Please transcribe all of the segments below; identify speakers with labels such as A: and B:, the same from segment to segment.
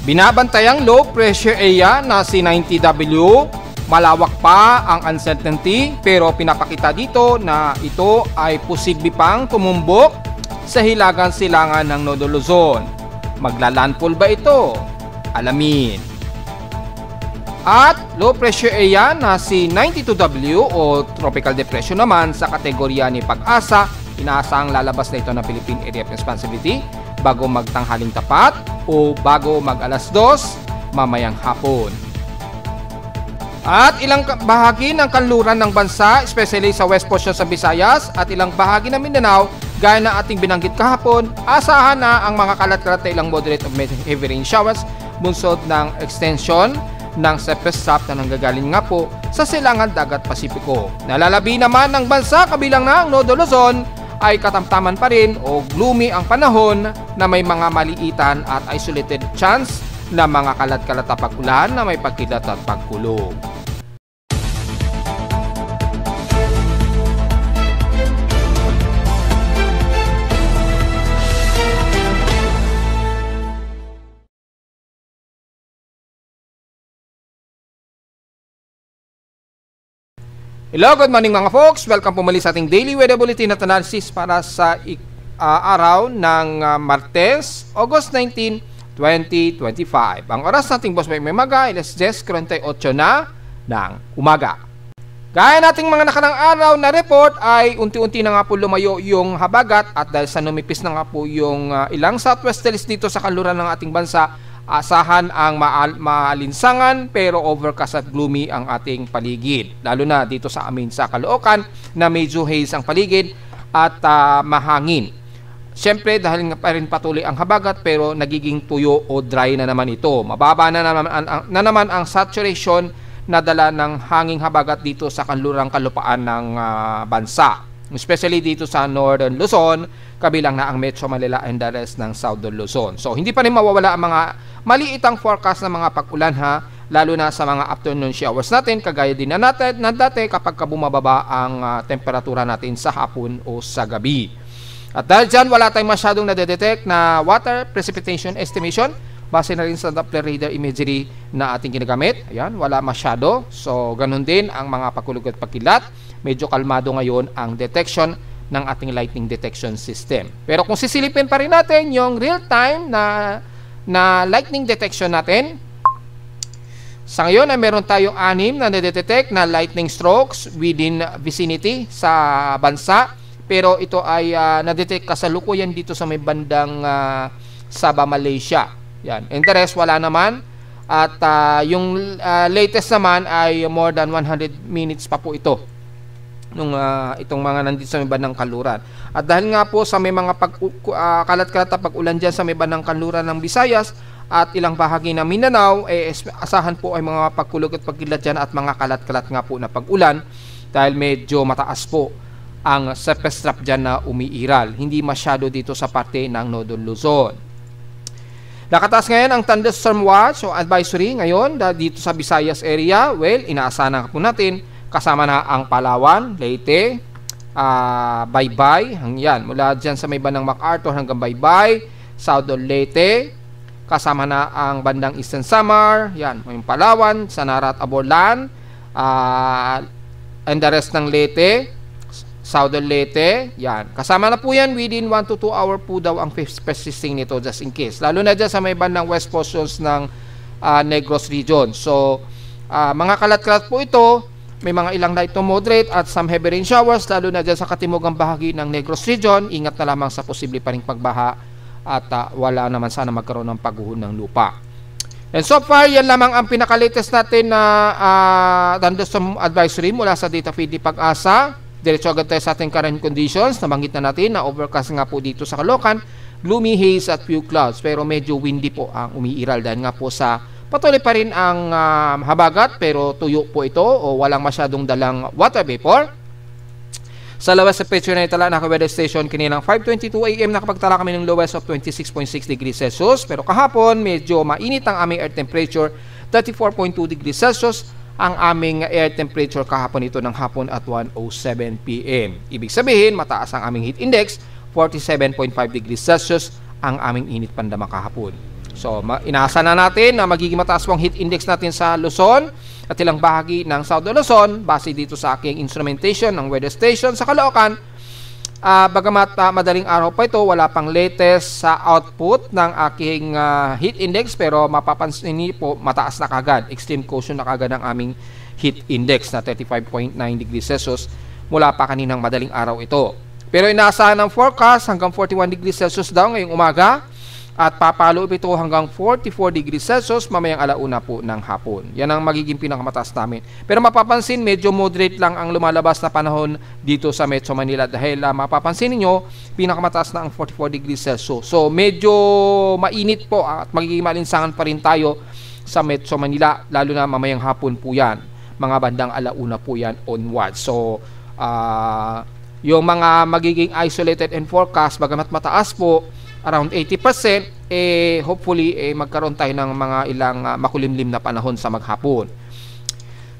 A: Binabantayang low pressure area na si 90W. Malawak pa ang uncertainty pero pinapakita dito na ito ay posible pang tumumbok sa hilagang silangan ng Nodo Luzon. Maglalandfall ba ito? Alamin. At low pressure area na si 92W o tropical depression naman sa kategorya ni Pag-asa. Inaasahang lalabas na ito ng Philippine Area of Responsibility bago magtanghaling tapat o bago mag alas 2 mamayang hapon. At ilang bahagi ng kanluran ng bansa, especially sa west portion sa Visayas at ilang bahagi ng Mindanao, gaya na ating binanggit kahapon, asahan na ang mga kalat-kalat na ilang moderate of heavy rain showers bunsod ng extension ng surface trough na nanggagaling nga po sa silangan dagat Pasipiko. Nalalabi naman ng bansa kabilang na ang Nodo Luzon ay katamtaman pa rin o gloomy ang panahon na may mga maliitan at isolated chance na mga kalat-kalat na pag-ulan na may pagkilat at pagkulog. Hello, good morning mga folks. Welcome po muli sa ating daily weather bulletin at analysis para sa araw ng Martes, August 19, 2025. Ang oras nating boss may maga, alas 10:48 na ng umaga. Gaya nating mga nakarang araw na report ay unti-unti na nga po lumayo yung habagat at dahil sa numipis na nga po yung ilang southwesterlies dito sa kanluran ng ating bansa, asahan ang maalinsangan pero overcast at gloomy ang ating paligid. Lalo na dito sa amin sa Caloocan na medyo haze ang paligid at mahangin. Siyempre dahil nga pa rin patuloy ang habagat pero nagiging tuyo o dry na naman ito. Mababa na naman ang saturation na dala ng hanging habagat dito sa kanlurang kalupaan ng bansa. Especially dito sa Northern Luzon, kabilang na ang Metro Manila and the rest ng Southern Luzon. So hindi pa rin mawawala ang mga maliitang forecast ng mga pag-ulan ha, lalo na sa mga afternoon showers natin, kagaya din na dati kapag bumababa ang temperatura natin sa hapon o sa gabi. At dahil dyan, wala tayong masyadong nadedetect na water precipitation estimation, base na rin sa Doppler radar imagery na ating ginagamit. Ayan, wala masyado. So, ganun din ang mga pagkulog at pagkilat. Medyo kalmado ngayon ang detection ng ating lightning detection system. Pero kung sisilipin pa rin natin yung real-time na lightning detection natin, sa ngayon ay meron tayong 6 na nadedetect na lightning strokes within vicinity sa bansa. Pero ito ay nadetect kasalukuyan dito sa may bandang Sabah, Malaysia. Yan. Interest wala naman. At yung latest naman ay more than 100 minutes pa po ito nung itong mga nandito sa may bandang kanluran. At dahil nga po sa may mga kalat-kalat na pag-ulan dyan sa may bandang kanluran ng Visayas at ilang bahagi ng Mindanao, asahan po ay mga pagkulog at pagkilat dyan at mga kalat-kalat nga po na pag-ulan dahil medyo mataas po ang surface trough dyan na umiiral. Hindi masyado dito sa parte ng Nodo Luzon. Nakataas ngayon ang thunderstorm watch o advisory ngayon dito sa Visayas area. Well, inaasahan na po natin kasama na ang Palawan, Leyte, Baybay, yan, mula dyan sa may bandang MacArthur hanggang Baybay, Southern Leyte, kasama na ang bandang Eastern Samar, yan, yung Palawan, Sanara at Aborlan, and the rest ng Leyte, Southern Leyte, yan. Kasama na po yan within 1 to 2 hour po daw ang persisting nito just in case. Lalo na dyan sa may bandang west portions ng Negros region. So, mga kalat-kalat po ito, may mga ilang light to moderate at some heavy rain showers, lalo na dyan sa katimugang bahagi ng Negros region. Ingat na lamang sa posible pa ring pagbaha at wala naman sana magkaroon ng pagguho ng lupa. And so far, yan lamang ang pinaka-latest natin na thunderstorm advisory mula sa data feed ni Pag-asa. Diretso agad tayo sa ating current conditions. Nabanggit na natin na overcast nga po dito sa Caloocan, gloomy haze at few clouds, pero medyo windy po ang umiiral dahil nga po sa patuloy pa rin ang habagat pero tuyo po ito o walang masyadong dalang water vapor. Sa lowest temperature na itala naka-weather station kaninang 5:22 AM nakapagtala kami ng lowest of 26.6 degrees Celsius. Pero kahapon medyo mainit ang aming air temperature, 34.2 degrees Celsius. Ang aming air temperature kahapon ito ng hapon at 1:07 PM. Ibig sabihin mataas ang aming heat index, 47.5 degrees Celsius ang aming init pandama kahapon. So, inasa na natin na magiging mataas po ang heat index natin sa Luzon at ilang bahagi ng South Luzon base dito sa aking instrumentation ng weather station sa Caloocan. Bagamat madaling araw pa ito, wala pang latest sa output ng aking heat index, pero mapapansin niyo po mataas na kagad, extreme caution na kagad ang aming heat index na 35.9 degrees Celsius mula pa kaninang madaling araw ito. Pero inaasahan ng forecast hanggang 41 degrees Celsius daw ngayong umaga at papalo ito hanggang 44 degrees Celsius mamayang alauna po ng hapon. Yan ang magiging pinakamataas namin. Pero mapapansin, medyo moderate lang ang lumalabas na panahon dito sa Metro Manila dahil mapapansin niyo pinakamataas na ang 44 degrees Celsius. So medyo mainit po at magiging malinsangan pa rin tayo sa Metro Manila, lalo na mamayang hapon po yan. Mga bandang alauna po yan onward. So yung mga magiging isolated and forecast, bagamat mataas po, around 80%, hopefully magkaroon tayo ng mga ilang makulimlim na panahon sa maghapon.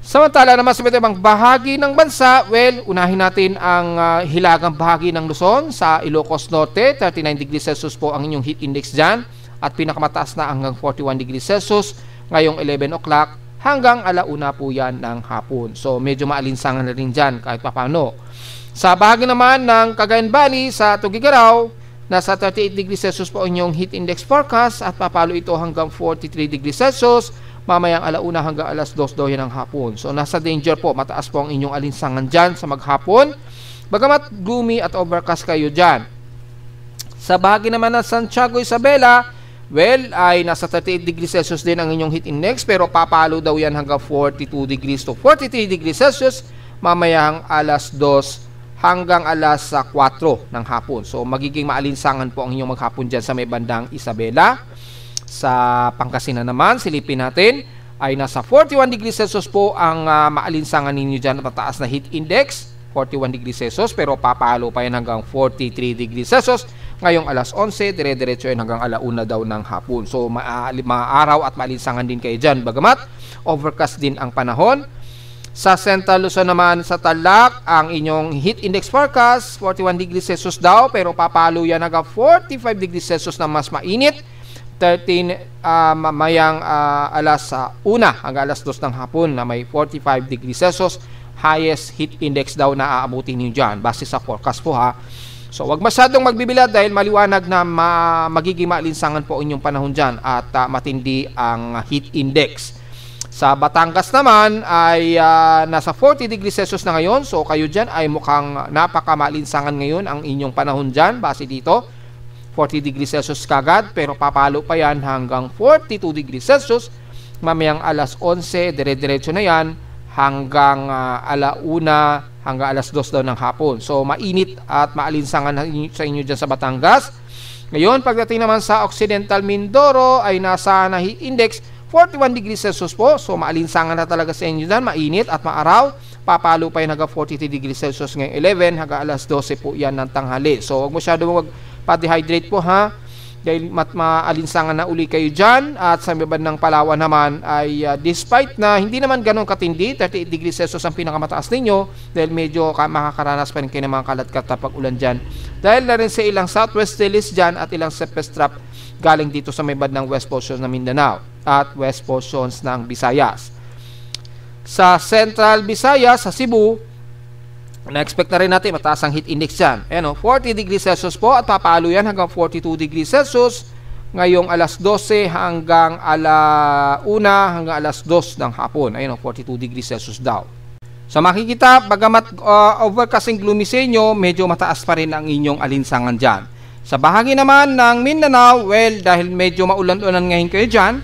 A: Samantala naman sa ibang bahagi ng bansa, well, unahin natin ang hilagang bahagi ng Luzon. Sa Ilocos Norte, 39 degrees Celsius po ang inyong heat index dyan at pinakamataas na hanggang 41 degrees Celsius ngayong 11 o'clock hanggang alauna po yan ng hapon. So medyo maalinsangan na rin dyan kahit papano. Sa bahagi naman ng Cagayan Valley sa Tugigaraw, nasa 38 degrees Celsius po ang inyong heat index forecast at papalo ito hanggang 43 degrees Celsius mamayang alauna hanggang alas 2 daw yan ng hapon. So nasa danger po, mataas po ang inyong alinsangan dyan sa maghapon, bagamat gloomy at overcast kayo dyan. Sa bahagi naman ng Santiago Isabela, well, ay nasa 38 degrees Celsius din ang inyong heat index, pero papalo daw yan hanggang 42 degrees to 43 degrees Celsius mamayang alas 2 hanggang alas 4 ng hapon. So magiging maalinsangan po ang inyong maghapon dyan sa may bandang Isabela. Sa Pangasinan naman, silipin natin, ay nasa 41 degrees Celsius po ang maalinsangan ninyo dyan at mataas na heat index, 41 degrees Celsius, pero papalo pa yan hanggang 43 degrees Celsius ngayong alas 11, dire-diretso yan hanggang alauna daw ng hapon. So maaraw at maalinsangan din kayo dyan, bagamat overcast din ang panahon. Sa Central Luzon naman, sa Tarlac, ang inyong heat index forecast, 41 degrees Celsius daw, pero papalo yan hanggang 45 degrees Celsius na mas mainit. 13 mayang alas 1 hanggang alas 2 ng hapon na may 45 degrees Celsius. Highest heat index daw na aabutin nyo dyan, base sa forecast po ha. So wag masyadong magbibilad dahil maliwanag na magiging maalinsangan po inyong panahon dyan at matindi ang heat index. Sa Batangas naman ay nasa 40 degrees Celsius na ngayon. So kayo dyan ay mukhang napakamalinsangan ngayon ang inyong panahon dyan. Base dito, 40 degrees Celsius kagad. Pero papalo pa yan hanggang 42 degrees Celsius. Mamayang alas 11, dire-diretso na yan hanggang alauna, hanggang alas 2 daw ng hapon. So mainit at maalinsangan sa inyo dyan sa Batangas. Ngayon, pagdating naman sa Occidental Mindoro ay nasa na heat index 41 degrees Celsius po. So maalinsangan na talaga sa inyo dyan, mainit at maaraw. Papalo pa yun hanggang 43 degrees Celsius ngayong 11 hanggang alas 12 po yan ng tanghali. So huwag masyado magpa-dehydrate po ha, dahil maalinsangan na uli kayo dyan. At sa ibaba ng Palawan naman ay despite na hindi naman ganun katindi, 38 degrees Celsius ang pinakamataas ninyo, dahil medyo makakaranas pa rin kayo ng mga kalat-kat na pag-ulan dyan. Dahil na rin sa ilang southwesterlies dyan at ilang surface trap galing dito sa may bandang west portions ng Mindanao at west portions ng Visayas. Sa Central Visayas, sa Cebu, na-expect na rin natin mataas ang heat index dyan. 40 degrees Celsius po at papalo yan hanggang 42 degrees Celsius ngayong alas 12 hanggang alauna hanggang alas 2 ng hapon. 42 degrees Celsius daw. So makikita, bagamat overcasting gloomy sa inyo, medyo mataas pa rin ang inyong alinsangan dyan. Sa bahagi naman ng Mindanao, well, dahil medyo maulan-ulan ngayon kayo dyan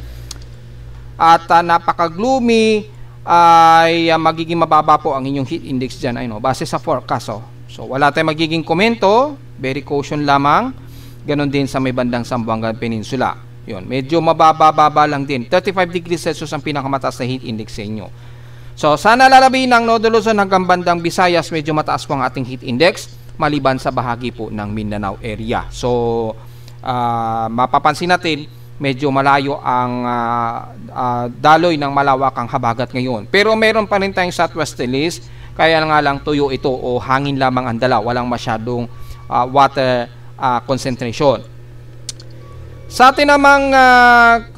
A: at napaka-gloomy, ay magiging mababa po ang inyong heat index dyan, base sa forecast. So wala tayong magiging komento, very caution lamang. Ganon din sa may bandang Zamboanga Peninsula. Yun, medyo mababa lang din. 35 degrees Celsius ang pinakamataas na heat index sa inyo. So sana lalabi ng Northern Luzon hanggang bandang Visayas, medyo mataas po ang ating heat index, maliban sa bahagi po ng Mindanao area. So mapapansin natin, medyo malayo ang daloy ng malawakang habagat ngayon. Pero meron pa rin tayong southwesterlies, kaya nga lang tuyo ito o hangin lamang ang dala, walang masyadong water concentration. Sa atin namang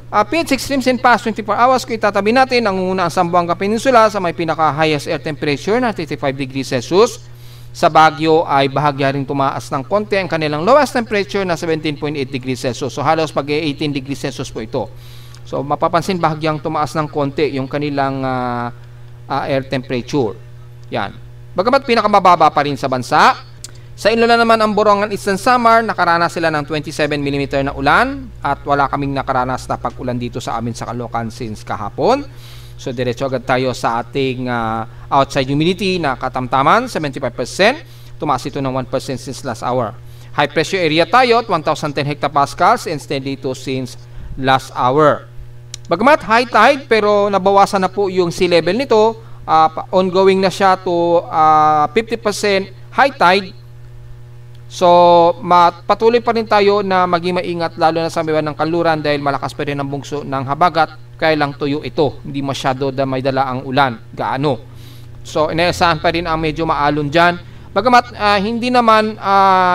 A: PH extremes in past 24 hours, kung itatabi natin, ang una ang Zamboanga Peninsula sa may pinaka-highest air temperature na 35 degrees Celsius. Sa Baguio ay bahagya rin tumaas ng konti ang kanilang lowest temperature na 17.8 degrees Celsius. So halos mag-18 degrees Celsius po ito. So mapapansin bahagyang tumaas ng konti yung kanilang air temperature. Yan. Bagamat pinakamababa pa rin sa bansa. Sa Iloilo naman ang Borongan Eastern Samar, nakaranas sila ng 27 mm na ulan at wala kaming nakaranas na pag-ulan dito sa amin sa Caloocan since kahapon. So diretso agad tayo sa ating outside humidity na katamtaman, 75%. Tumaas ito ng 1% since last hour. High pressure area tayo, 1,010 hectopascals and steady dito since last hour. Bagamat high tide pero nabawasan na po yung sea level nito, ongoing na siya to 50% high tide. So, patuloy pa rin tayo na maging maingat lalo na sa miwan ng kanluran dahil malakas pa rin ang bugso ng habagat, kaya lang tuyo ito. Hindi masyado may dala ang ulan. Gaano? So, inaasahan pa rin ang medyo maalon dyan. Bagamat hindi naman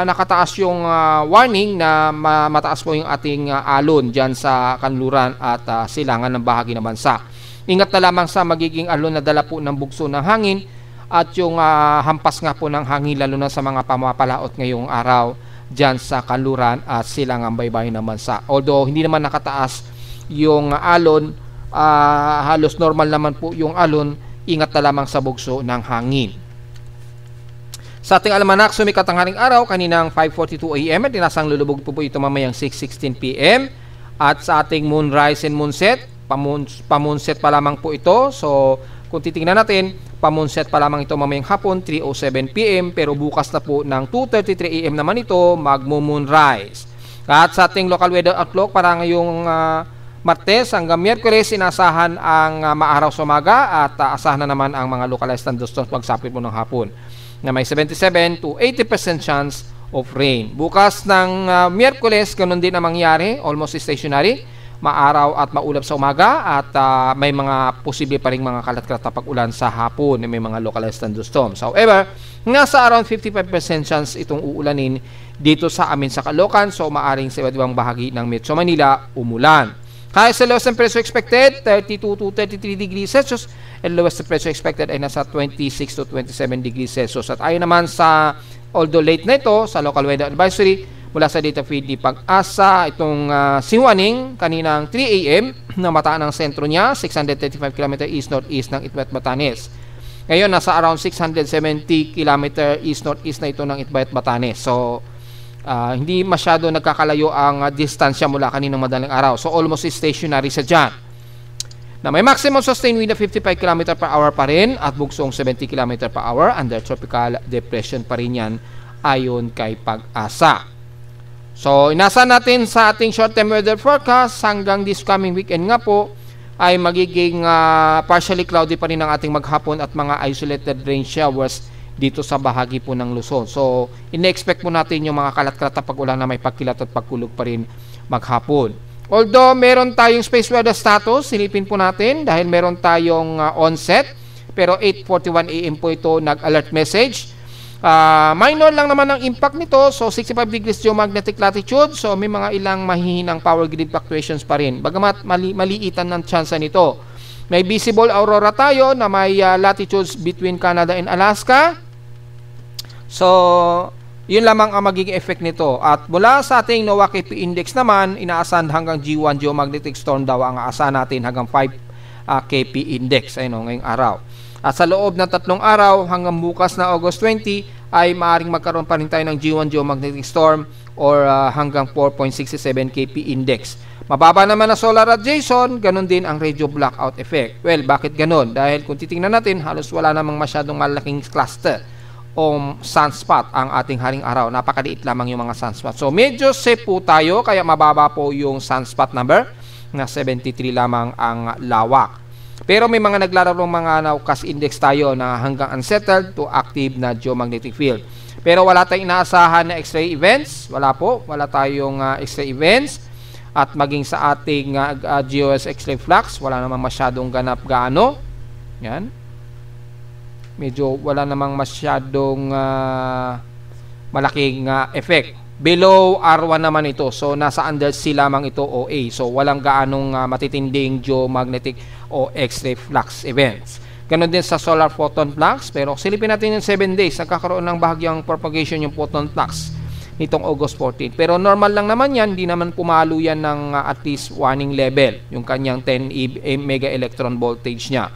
A: nakataas yung warning na mataas po yung ating alon dyan sa kanluran at silangan ng bahagi ng bansa. Ingat na lamang sa magiging alon na dala po ng bugso ng hangin at yung hampas nga po ng hangin lalo na sa mga pamapalaot ngayong araw dyan sa kanluran at silangang baybayin ng bansa. Although hindi naman nakataas yung alon, halos normal naman po yung alon, ingat na lamang sa bugso ng hangin. Sa ating almanak, sumikat ang haring araw kaninang 5:42 AM at inasang lulubog po ito mamayang 6:16 PM. At sa ating moonrise and moonset, pamoonset pa lamang po ito. So kung titingnan natin, pamoonset pa lamang ito mamayang hapon 3:07 PM pero bukas na po ng 2:33 AM naman ito magmo-moonrise. At sa ating local weather outlook para ngayong Martes hanggang Miyerkules, inasahan ang maaraw sa umaga at asahan na naman ang mga localized thunderstorms pagsapit mo ng hapon na may 77 to 80% chance of rain. Bukas ng Miyerkules, ganun din ang mangyari, almost stationary. Maaraw at maulap sa umaga at may mga posible pa ring mga kalat-kalat na pag-ulan sa hapon, may mga localized thunderstorms. However, nasa around 55% chance itong uulanin dito sa amin sa Caloocan, so maaring sa iba't ibang bahagi ng Metro Manila umulan. Highest and lowest temperature expected 32 to 33 degrees Celsius and lowest temperature expected ay nasa 26 to 27 degrees Celsius. At ayon naman sa, although late na ito, sa local weather advisory mula sa data feed ni Pag-asa, itong Sinwaning kaninang 3 AM na mataan ang sentro niya, 635 km east-northeast ng Itbayat, Batanes. Ngayon, nasa around 670 km east-northeast na ito ng Itbayat, Batanes. So, hindi masyado nagkakalayo ang distansya mula kaninang madaling araw. So, almost stationary sa dyan. Na may maximum sustained wind na 55 km per hour pa rin at bugsong 70 km per hour under tropical depression pa rin yan ayon kay Pag-asa. So, inasa natin sa ating short-term weather forecast hanggang this coming weekend nga po ay magiging partially cloudy pa rin ang ating maghapon at mga isolated rain showers dito sa bahagi po ng Luzon. So, ine-expect po natin yung mga kalat-kalat na pag-ulan na may pagkilat at pagkulog pa rin maghapon. Although, meron tayong space weather status, silipin po natin dahil meron tayong onset, pero 8:41 AM po ito nag-alert message. Minor lang naman ang impact nito, so 65 degrees geomagnetic latitude, so may mga ilang mahihinang power grid fluctuations pa rin. Bagamat maliitan ng tsansa nito. May visible aurora tayo na may latitudes between Canada and Alaska. So, yun lamang ang magiging effect nito. At mula sa ating NOAA KP Index naman, inaasahan hanggang G1 geomagnetic storm daw ang aasahan natin hanggang 5 KP Index ngayong araw. At sa loob ng 3 araw hanggang bukas na August 20 ay maaaring magkaroon pa rin tayo ng G1 geomagnetic storm or hanggang 4.67 KP Index. Mababa naman na solar radiation, ganun din ang radio blackout effect. Well, bakit ganun? Dahil kung titingnan natin, halos wala namang masyadong malaking cluster o sunspot ang ating haring araw. Napakaliit lamang yung mga sunspot. So, medyo safe po tayo, kaya mababa po yung sunspot number na 73 lamang ang lawak. Pero may mga naglararong mga nowcast index tayo na hanggang unsettled to active na geomagnetic field. Pero wala tayong inaasahan na X-ray events. Wala po. Wala tayong X-ray events. At maging sa ating GOS X-ray flux, wala namang masyadong ganap gaano. Yan. Medyo wala namang masyadong malaking effect Below R1 naman ito. So, nasa under C lamang ito o A. So, walang gaanong matitinding geomagnetic o X-ray flux events. Ganon din sa solar photon flux. Pero silipin natin yung 7 days. Nagkakaroon ng bahagyang propagation yung photon flux nitong August 14. Pero normal lang naman yan. Hindi naman pumalo yan ng at least warning level. Yung kanyang 10 mega electron voltage niya.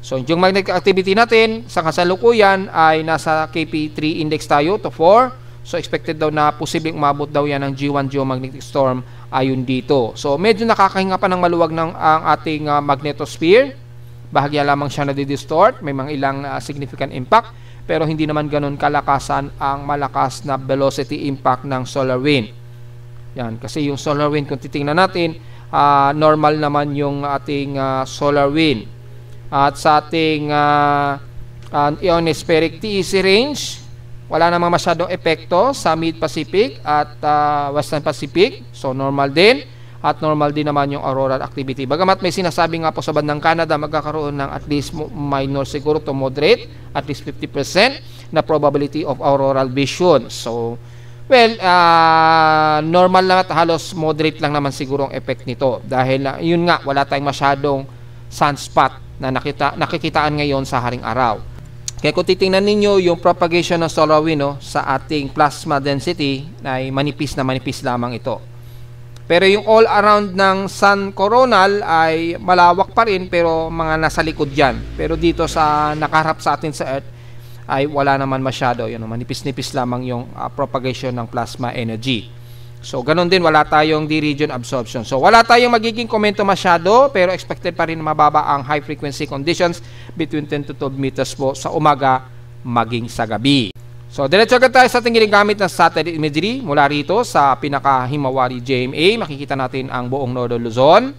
A: So, yung magnetic activity natin sa kasalukuyan ay nasa KP3 index tayo to 4. So, expected daw na posibleng umabot daw yan ng G1 geomagnetic storm ayon dito. So, medyo nakakahinga pa ng maluwag ng ang ating magnetosphere. Bahagya lamang siya na di-distort. May mga ilang significant impact. Pero hindi naman ganun kalakasan ang malakas na velocity impact ng solar wind. Yan. Kasi yung solar wind, kung titingnan natin, normal naman yung ating solar wind. At sa ating ionospheric TEC range, wala namang masyadong epekto sa Mid-Pacific at Western Pacific. So, normal din. At normal din naman yung auroral activity. Bagamat may sinasabi nga po sa bandang Canada, magkakaroon ng at least minor siguro to moderate, at least 50% na probability of auroral vision. So, well, normal lang at halos moderate lang naman siguro ang effect nito. Dahil, yun nga, wala tayong masyadong sunspot na nakikitaan ngayon sa haring araw. Kaya kung titingnan ninyo yung propagation ng solar wind sa ating plasma density ay manipis na manipis lamang ito. Pero yung all around ng sun coronal ay malawak pa rin pero mga nasa likod yan. Pero dito sa nakaharap sa atin sa Earth ay wala naman masyado. Manipis-nipis lamang yung propagation ng plasma energy. So, ganun din, wala tayong D-region absorption. So, wala tayong magiging komento masyado, pero expected pa rin na mababa ang high frequency conditions between 10 to 12 meters po sa umaga maging sa gabi. So, diretso agad tayo sa ating ginagamit ng satellite imagery mula rito sa pinaka-Himawari GMA. Makikita natin ang buong Northern Luzon.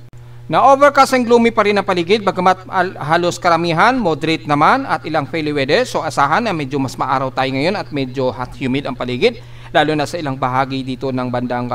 A: Na overcast and gloomy pa rin ang paligid, bagamat halos karamihan, moderate naman at ilang fairly weather. So, asahan na medyo mas maaraw tayo ngayon at medyo hot humid ang paligid. Lalo na sa ilang bahagi dito ng bandang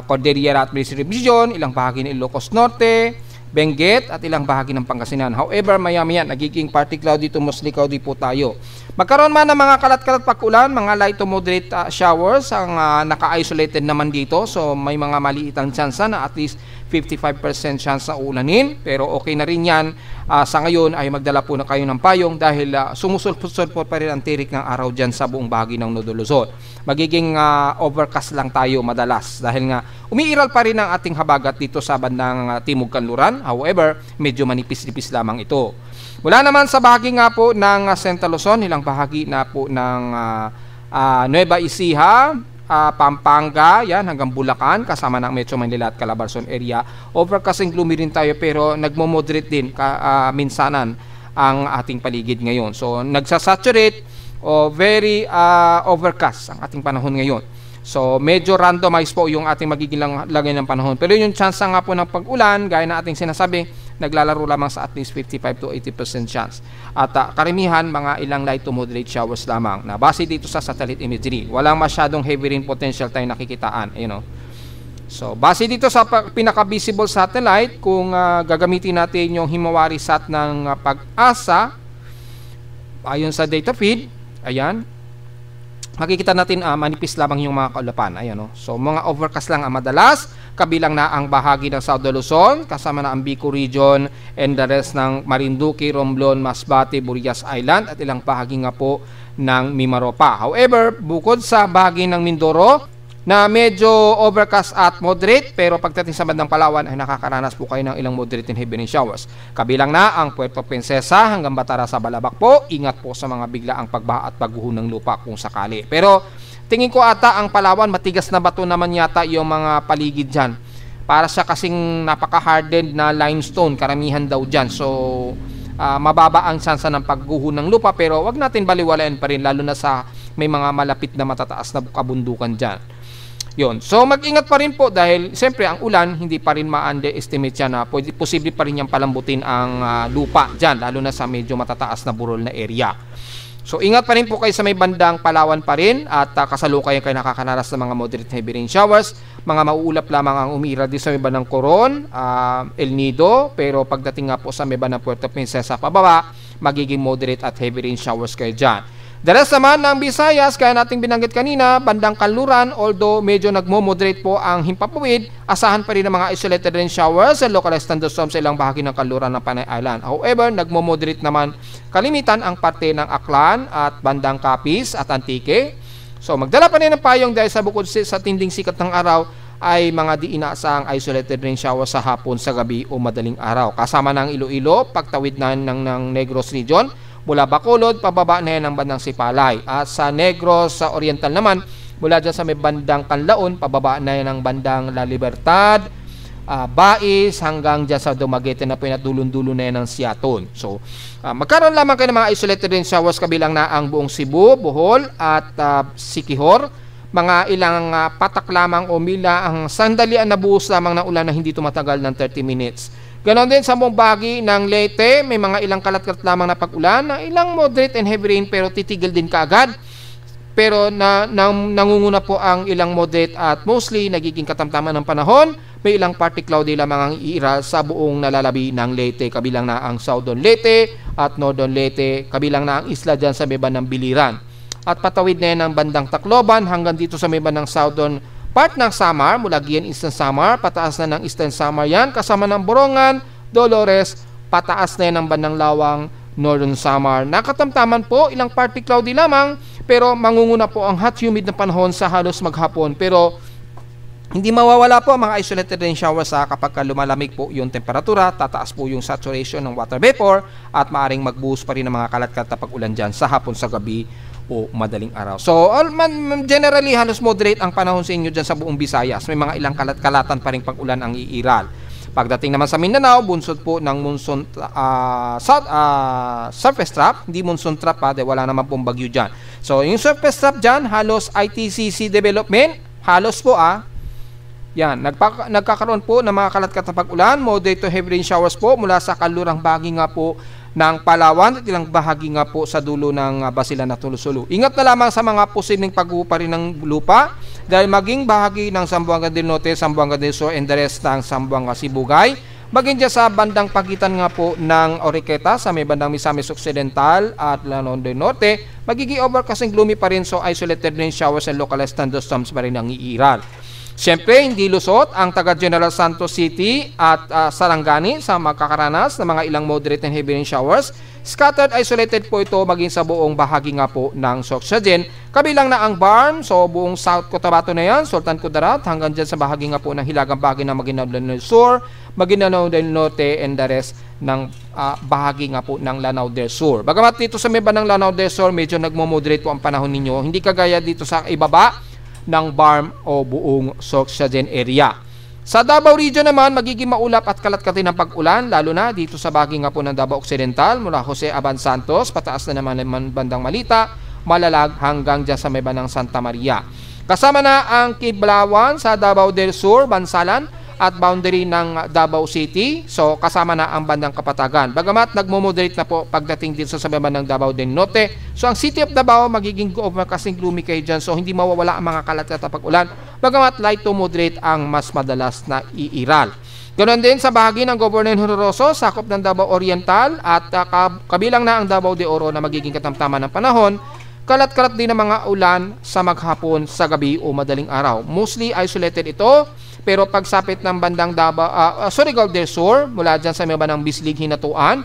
A: Cordillera at Ministry Region, ilang bahagi ng Ilocos Norte, Benguet at ilang bahagi ng Pangasinan. However, maya-maya nagiging partly cloudy to mostly cloudy po tayo. Magkaroon man ng mga kalat-kalat pag-ulan, mga light to moderate showers ang naka-isolated naman dito. So may mga maliit ang chance na at least 55% chance na ulanin. Pero okay na rin yan. Sa ngayon ay magdala po na kayo ng payong dahil sumusulpot-sulpot pa rin ang tirik ng araw dyan sa buong bahagi ng Northern Luzon. Magiging overcast lang tayo madalas dahil nga umiiral pa rin ang ating habagat dito sa bandang Timog Kanluran. However, medyo manipis-nipis lamang ito. Mula naman sa bahagi nga po ng Central Luzon, ilang bahagi na po ng Nueva Ecija, Pampanga, yan hanggang Bulacan, kasama ng Metro Manila at Calabarzon area. Overcast and gloomy rin tayo pero nagmo-moderate din minsanan ang ating paligid ngayon. So, nagsasaturate o very overcast ang ating panahon ngayon. So, medyo randomized po yung ating magiging lagay ng panahon. Pero yung chance nga po ng pag-ulan, gaya na ating sinasabi, naglalaro lamang sa at least 55 to 80% chance. At karamihan, mga ilang light to moderate showers lamang na base dito sa satellite imagery. Walang masyadong heavy rain potential tayo nakikitaan. So, base dito sa pinaka-visible satellite, kung gagamitin natin yung Himawari Sat ng Pag-asa, ayon sa data feed, ayan, makikita natin manipis lamang yung mga kaulapan. Ayan, so, mga overcast lang ang madalas. Kabilang na ang bahagi ng South Luzon, kasama na ang Bicol Region and the rest ng Marinduque, Romblon, Masbate, Burias Island at ilang bahagi nga po ng Mimaropa. However, bukod sa bahagi ng Mindoro na medyo overcast at moderate, pero pagdating sa bandang Palawan ay nakakaranas po kayo ng ilang moderate and heavy rain showers. Kabilang na ang Puerto Princesa hanggang Batara sa Balabac po. Ingat po sa mga biglaang pagbaha at pagguho ng lupa kung sakali. Pero tingin ko ata ang Palawan, matigas na bato naman yata yung mga paligid dyan. Para sa kasing napaka-hardened na limestone, karamihan daw dyan. So, mababa ang sansa ng pagguho ng lupa, pero wag natin baliwalain pa rin, lalo na sa may mga malapit na matataas na kabundukan dyan. Yun. So, mag-ingat pa rin po dahil siyempre ang ulan, hindi pa rin ma-underestimate yan na posible pa rin niyang palambutin ang lupa dyan, lalo na sa medyo matataas na burol na area. So, ingat pa rin po kayo sa may bandang Palawan pa rin at kasalukuyan kayo nakakanaras ng mga moderate heavy rain showers. Mga mauulap lamang ang umira din sa may bandang Coron, El Nido, pero pagdating nga po sa may bandang Puerto Princesa pababa, magiging moderate at heavy rain showers kayo dyan. The rest naman ng Visayas, kaya nating binanggit kanina, bandang kanluran, although medyo nagmo-moderate po ang himpapawid, asahan pa rin ng mga isolated rain showers and localized thunderstorms sa ilang bahagi ng kanluran ng Panay Island. However, nagmo-moderate naman kalimitan ang parte ng Aklan at bandang Capiz at Antique. So magdala pa rin ng payong dahil sa bukod sa tinding sikat ng araw ay mga di inaasahang isolated rain showers sa hapon, sa gabi o madaling araw. Kasama ng Iloilo, pagtawid na ng Negros region, mula Bacolod, pababa na yan ng bandang Sipalay. At sa Negros, sa Oriental naman, mula dyan sa may bandang Canlaon, pababa na yan ng bandang La Libertad, Bais, hanggang dyan sa Dumaguete na pinatulon-dulo na yan ng Siaton. So, magkaroon lamang kayo ng mga isolated rain showers kabilang na ang buong Cebu, Bohol, at Siquijor. Mga ilang patak lamang o mila ang sandalian na buhos lamang ng ulan na hindi tumatagal ng 30 minutes. Ganon din sa buong bahagi ng Leyte, may mga ilang kalat-kalat lamang na pag-ulan, na ilang moderate and heavy rain pero titigil din kaagad. Pero nangunguna po ang ilang moderate at mostly nagiging katamtaman ng panahon. May ilang partly cloudy lamang ang iiral sa buong nalalabi ng Leyte, kabilang na ang Southern Leyte at Northern Leyte, kabilang na ang isla dyan sa may bandang Biliran. At patawid na yan ng bandang Tacloban hanggang dito sa may bandang Southern part ng Samar, mula Guian Eastern Samar, pataas na ng Eastern Samar yan, kasama ng Borongan, Dolores, pataas na yan ng bandang Lawang, Northern Samar. Nakatamtaman po, ilang partly cloudy lamang, pero mangunguna po ang hot humid na panahon sa halos maghapon. Pero hindi mawawala po ang mga isolated rain showers kapag lumalamig po yung temperatura, tataas po yung saturation ng water vapor, at maaring mag-boost pa rin ng mga kalat-kalat na pag-ulan dyan sa hapon, sa gabi, o madaling araw. So, generally, halos moderate ang panahon sa inyo dyan sa buong Visayas. May mga ilang kalat-kalatan pa rin pag-ulan ang iiral. Pagdating naman sa Mindanao, bunsod po ng monsoon surface trap, hindi monsoon trap dahil wala naman pong bagyo dyan. So, yung surface trap dyan, halos ITCC development, halos po yan, nagkakaroon po ng mga kalat-kalat na pag-ulan, moderate to heavy rain showers po mula sa kalurang bahagi nga po ng Palawan at ilang bahagi nga po sa dulo ng Basilan at Tulusulu. Ingat na lamang sa mga posibleng pag-upa rin ng lupa dahil maging bahagi ng Zamboanga del Norte, Zamboanga del Sur, and the rest ng Zamboanga Sibugay. Maging dyan sa bandang pagitan nga po ng Oriqueta sa may bandang Misamis Occidental at Lanao del Norte, magiging overcasting gloomy pa rin, so isolated rain showers and localized thunderstorms pa rin ang iiral. Siyempre, hindi lusot ang taga General Santos City at Sarangani sa makakaranas ng mga ilang moderate and heavy rain showers. Scattered isolated po ito maging sa buong bahagi nga po ng Sorsogen. Kabilang na ang Barm, so buong South Cotabato na yan, Sultan Kudarat, hanggang dyan sa bahagi nga po ng hilagang bahagi ng Maguindanao del Sur, Maguindanao del Norte, and the rest ng bahagi nga po ng Lanao del Sur. Bagamat dito sa may bandang Lanao del Sur, medyo nagmo-moderate po ang panahon ninyo. Hindi kagaya dito sa ibaba ng Barm o buong Sorsogen area. Sa Davao region naman, magiging maulap at kalat-katin ang pag-ulan, lalo na dito sa bahagi nga po ng Davao Occidental, mula Jose Aban Santos, pataas na naman bandang Malita, Malalag, hanggang dyan sa may bandang Santa Maria. Kasama na ang Kiblawan sa Davao del Sur, Bansalan, at boundary ng Davao City. So, kasama na ang bandang Kapatagan. Bagamat nagmo-moderate na po pagdating din sa bandang Davao del Norte. So, ang City of Davao magiging overcasting gloomy kayo dyan. So, hindi mawawala ang mga kalat-kalat na pag-ulan. Bagamat light to moderate ang mas madalas na iiral. Ganon din sa bahagi ng Governor Honoroso, sakop ng Davao Oriental at kabilang na ang Davao de Oro na magiging katamtaman ng panahon. Kalat-kalat din ang mga ulan sa maghapon, sa gabi o madaling araw. Mostly isolated ito. Pero pagsapit ng bandang Surigao del Sur, mula dyan sa may bandang Bislig, Hinatuan,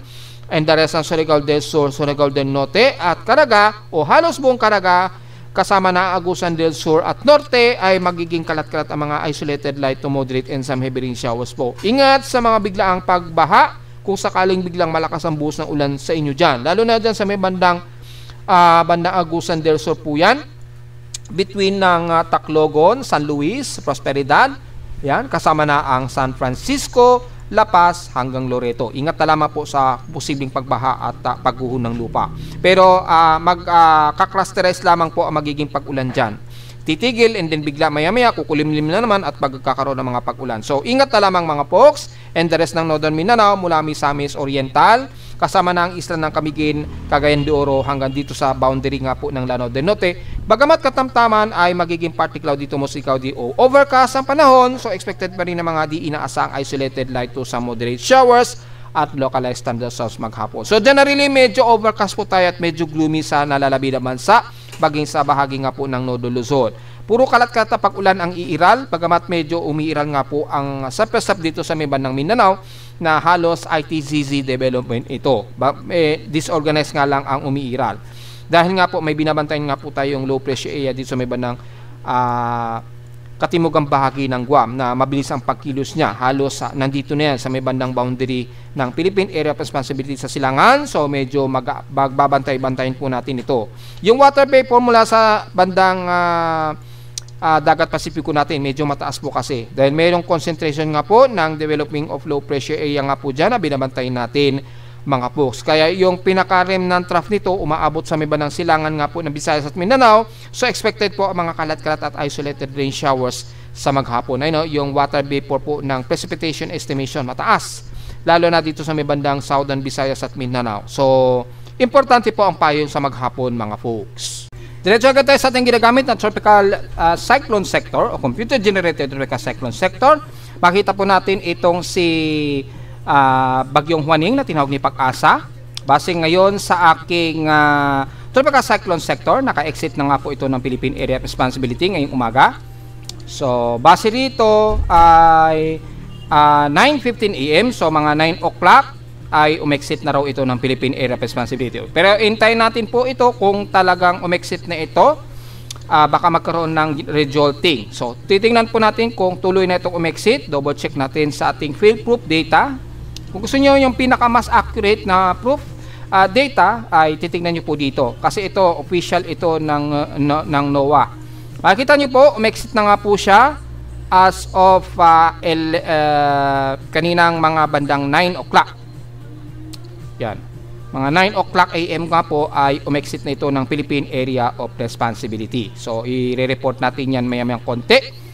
A: and the rest ng Surigao del Sur, Surigao del Norte, at Caraga, o halos buong Caraga, kasama na Agusan del Sur at Norte, ay magiging kalat-kalat ang mga isolated light to moderate and some heavy rain showers po. Ingat sa mga biglaang pagbaha, kung sakaling biglang malakas ang buhos ng ulan sa inyo dyan. Lalo na dyan sa may bandang Agusan del Sur po yan, between ng Tacloban, San Luis, Prosperidad, yan, kasama na ang San Francisco, La Paz, hanggang Loreto. Ingat na lamang po sa posibleng pagbaha at pagguho ng lupa. Pero kaklusterize lamang po ang magiging pag-ulan dyan. Titigil and then bigla maya-maya kukulimlim na naman at magkakaroon ng mga pag-ulan. So, ingat na lamang mga folks and the rest ng Northern Mindanao mula Misamis Oriental, kasama na ang isla ng Camiguin, Cagayan de Oro, hanggang dito sa boundary nga po ng Lanao del Norte. Bagamat katamtaman ay magiging partly cloudy to mostly cloudy o overcast ang panahon, so expected pa rin ng mga di inaasang isolated light to some moderate showers at localized thunderstorms maghapon. So generally medyo overcast po tayo at medyo gloomy sa nalalabid na bansa, baging sa bahagi nga po ng Nodo Luzon. Puro kalat-kalat na pag-ulan ang iiral, bagamat medyo umiiral nga po ang sapesap dito sa may bandang Mindanao na halos ITZZ development ito. Disorganized nga lang ang umiiral. Dahil nga po may binabantayan nga po tayong low pressure area dito sa may bandang katimugang bahagi ng Guam na mabilis ang pagkilos niya. Halos nandito na yan sa may bandang boundary ng Philippine Area of Responsibility sa Silangan. So medyo magbabantay-bantayin po natin ito. Yung water vapor mula sa bandang dagat Pasipiko natin medyo mataas po kasi. Dahil mayroong concentration nga po ng developing of low pressure area nga po dyan na binabantayin natin mga folks. Kaya yung pinaka-remnant trough nito umaabot sa may bandang Silangan nga po ng Visayas at Mindanao. So expected po ang mga kalat-kalat at isolated rain showers sa maghapon. Ayun, yung water vapor po ng precipitation estimation mataas. Lalo na dito sa may bandang Southern Visayas at Mindanao. So importante po ang payong sa maghapon mga folks. Diretso agad tayo sa ating ginagamit na tropical cyclone sector o computer generated tropical cyclone sector. Makita po natin itong si Bagyong Juaning na tinawag ni Pag-asa. Base ngayon sa aking tropical cyclone sector, naka-exit na nga po ito ng Philippine Area of Responsibility ngayong umaga. So base rito ay 9:15 AM, so mga 9 o'clock ay umexit na raw ito ng Philippine Area of Responsibility. Pero hintayin natin po ito kung talagang umexit na ito, baka magkaroon ng rejolting. So titingnan po natin kung tuloy na itong umexit. Double check natin sa ating field proof data. Kung gusto nyo yung pinaka mas accurate na proof data ay titingnan nyo po dito. Kasi ito official ito ng NOAA. Makikita nyo po umexit na nga po siya as of kaninang mga bandang 9 o'clock. Yan. Mga 9 o'clock AM nga po ay umexit na ito ng Philippine Area of Responsibility. So, i-report natin yan maya-mayang konti.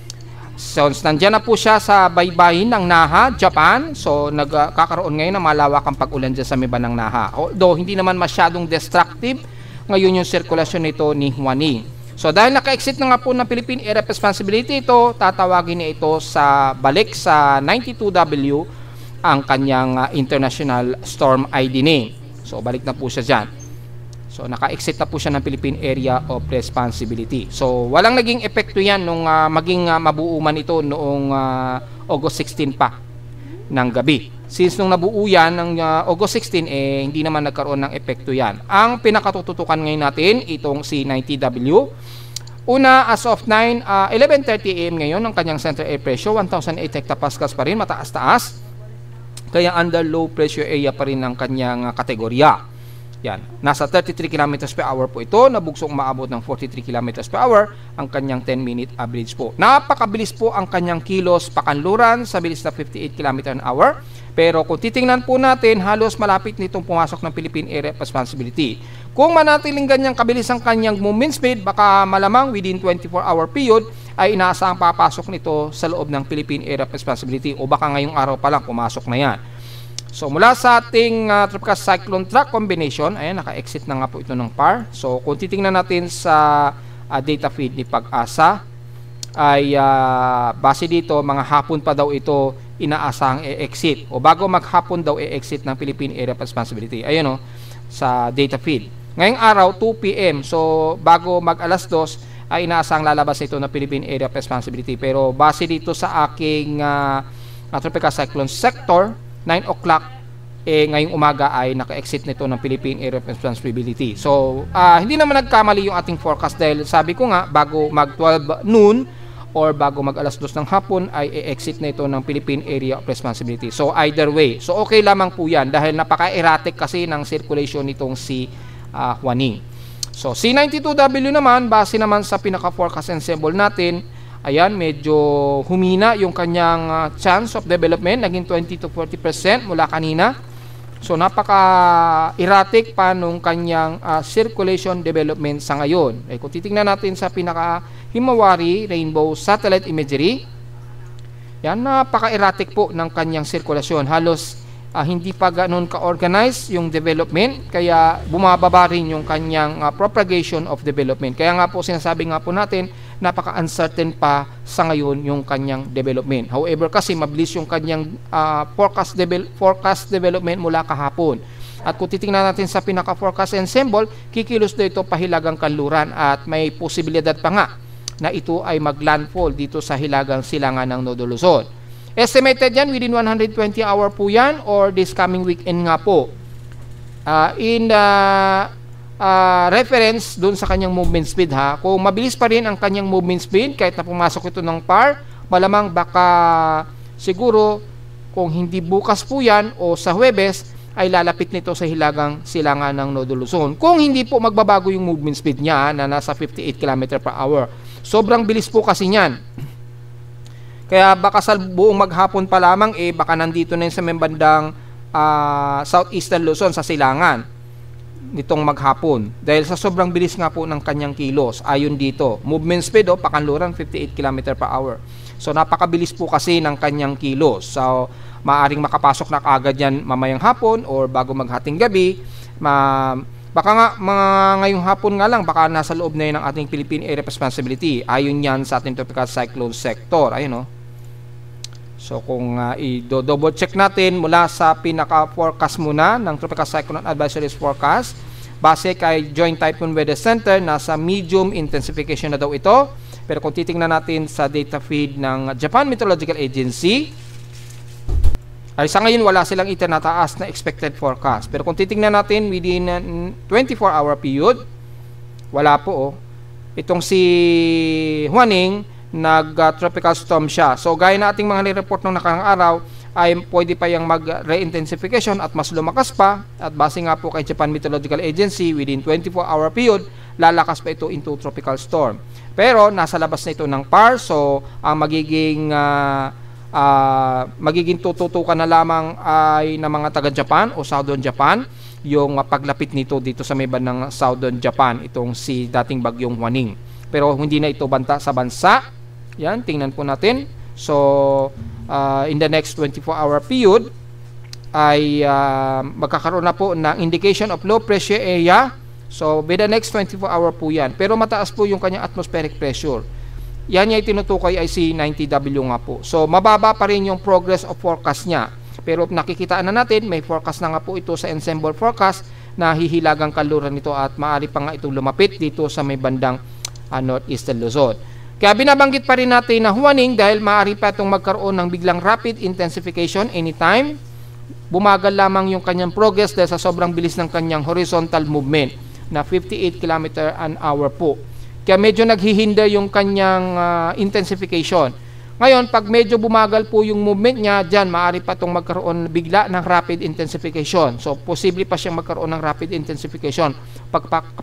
A: So, nandiyan na po siya sa baybayin ng Naha, Japan. So, nagkakaroon ngayon ng malawakang pag-ulan dyan sa may bandang Naha. Although, hindi naman masyadong destructive ngayon yung sirkulasyon nito ni Juaning. So, dahil naka-exit na nga po ng Philippine Area of Responsibility ito, tatawagin niya ito sa balik sa 92W ang kanyang international storm ID name. So, balik na po siya dyan. So, naka-exit na po siya ng Philippine Area of Responsibility. So, walang naging epekto yan nung maging mabuo man ito noong August 16 pa ng gabi. Since nung nabuo yan ng August 16, hindi naman nagkaroon ng epekto yan. Ang pinakatututukan ngayon natin, itong si 90W. Una, as of 11:30 AM ngayon, ang kanyang central air pressure, 1,008 hectopascals pa rin, mataas-taas. Kaya under low pressure area pa rin ang kanyang kategorya. Yan. Nasa 33 km per hour po ito, nabugsong maabot ng 43 km per hour ang kanyang 10-minute average po. Napakabilis po ang kanyang kilos pakanluran sa bilis na 58 km an hour. Pero kung titingnan po natin, halos malapit nitong pumasok ng Philippine Area of Responsibility. Kung manatiling ganyang kabilis ang kanyang movement speed, baka malamang within 24-hour period ay inaasahang papasok nito sa loob ng Philippine Area of Responsibility o baka ngayong araw pa lang pumasok na yan. So mula sa ating tropical cyclone track combination, ayan, naka-exit na nga po ito ng PAR. So kung titingnan natin sa data feed ni Pag-asa, ay base dito, mga hapon pa daw ito inaasahang e-exit. O bago maghapon daw e-exit ng Philippine Area of Responsibility. Ayun o, sa data feed. Ngayong araw, 2 PM. So bago mag alas 2, ay inaasahang lalabas ito ng Philippine Area of Responsibility. Pero base dito sa aking tropical cyclone sector, 9 o'clock ngayong umaga ay naka-exit nito ng Philippine Area of Responsibility. So, hindi naman nagkamali yung ating forecast dahil sabi ko nga, bago mag 12 noon or bago mag alas 2 ng hapon ay e-exit na ito ng Philippine Area of Responsibility. So, either way. So, okay lamang po yan dahil napaka-erratic kasi ng circulation nitong si Juaning. So, C92W naman, base naman sa pinaka-forecast and symbol natin, ayan, medyo humina yung kanyang chance of development. Naging 20 to 40% mula kanina. So, napaka-erratic pa nung kanyang circulation development sa ngayon. Kung titingnan natin sa pinaka-Himawari Rainbow Satellite Imagery, yan, napaka-erratic po ng kanyang sirkulasyon. Halos hindi pa ganoon ka-organize yung development. Kaya bumababa rin yung kanyang propagation of development. Kaya nga po, sinasabi nga po natin, napaka-uncertain pa sa ngayon yung kanyang development. However, kasi mabilis yung kanyang forecast development mula kahapon. At kung titingnan natin sa pinaka-forecast ensemble, kikilos na ito pahilagang kanluran at may posibilidad pa nga na ito ay mag-landfall dito sa hilagang silangan ng Nodo Luzon. Estimated yan within 120 hour po yan or this coming weekend nga po. Reference dun sa kanyang movement speed ha. Kung mabilis pa rin ang kanyang movement speed kahit na pumasok ito ng PAR, malamang baka siguro kung hindi bukas po yan o sa Huwebes ay lalapit nito sa hilagang silangan ng Nodo Luzon. Kung hindi po magbabago yung movement speed niya na nasa 58 km per hour. Sobrang bilis po kasi niyan. Kaya baka sa buong maghapon pa lamang baka nandito na yun sa may bandang southeastern Luzon sa silangan nitong maghapon. Dahil sa sobrang bilis nga po ng kanyang kilos. Ayon dito, movement speed pakanluran 58 km per hour. So napakabilis po kasi ng kanyang kilos. So maaring makapasok na kaagad yan mamayang hapon or bago maghating gabi. Baka nga ngayong hapon nga lang baka nasa loob na yun ng ating Philippine Area of Responsibility. Ayon yan sa ating tropical cyclone sector. Ayun So kung i-double check natin mula sa pinaka-forecast muna ng Tropical Cyclone Advisories Forecast, base kay Joint Typhoon Weather Center, nasa medium intensification na daw ito. Pero kung titingnan natin sa data feed ng Japan Meteorological Agency, ay sa ngayon wala silang itinataas na expected forecast. Pero kung titingnan natin within 24-hour period, wala po. Itong si Huaning, nag-tropical storm siya. So gaya na ating mga nireport nung nakaraang araw, ay pwede pa yung mag-re-intensification at mas lumakas pa. At base nga po kay Japan Meteorological Agency, within 24-hour period, lalakas pa ito into tropical storm. Pero nasa labas na ito ng PAR, so ang magiging tututukan na lamang ay ng mga taga-Japan o Southern Japan yung paglapit nito dito sa may bandang Southern Japan, itong si dating bagyong Huaning. Pero hindi na ito banta sa bansa. Yan, tingnan po natin. So in the next 24-hour period ay magkakaroon na po ng indication of low pressure area. So by the next 24-hour po yan. Pero mataas po yung kanyang atmospheric pressure. Yan yung tinutukoy ay si 90W nga po. So mababa pa rin yung progress of forecast niya. Pero nakikitaan na natin, may forecast na nga po ito sa ensemble forecast na hihilagang kanluran nito at maaari pa nga itong lumapit dito sa may bandang northeastern Luzon. Kaya binabanggit pa rin natin na Huaning dahil maaari pa itong magkaroon ng biglang rapid intensification anytime. Bumagal lamang yung kanyang progress dahil sa sobrang bilis ng kanyang horizontal movement na 58 km an hour po. Kaya medyo naghihinder yung kanyang intensification. Ngayon, pag medyo bumagal po yung movement niya, dyan maaari pa itong magkaroon bigla ng rapid intensification. So, posible pa siyang magkaroon ng rapid intensification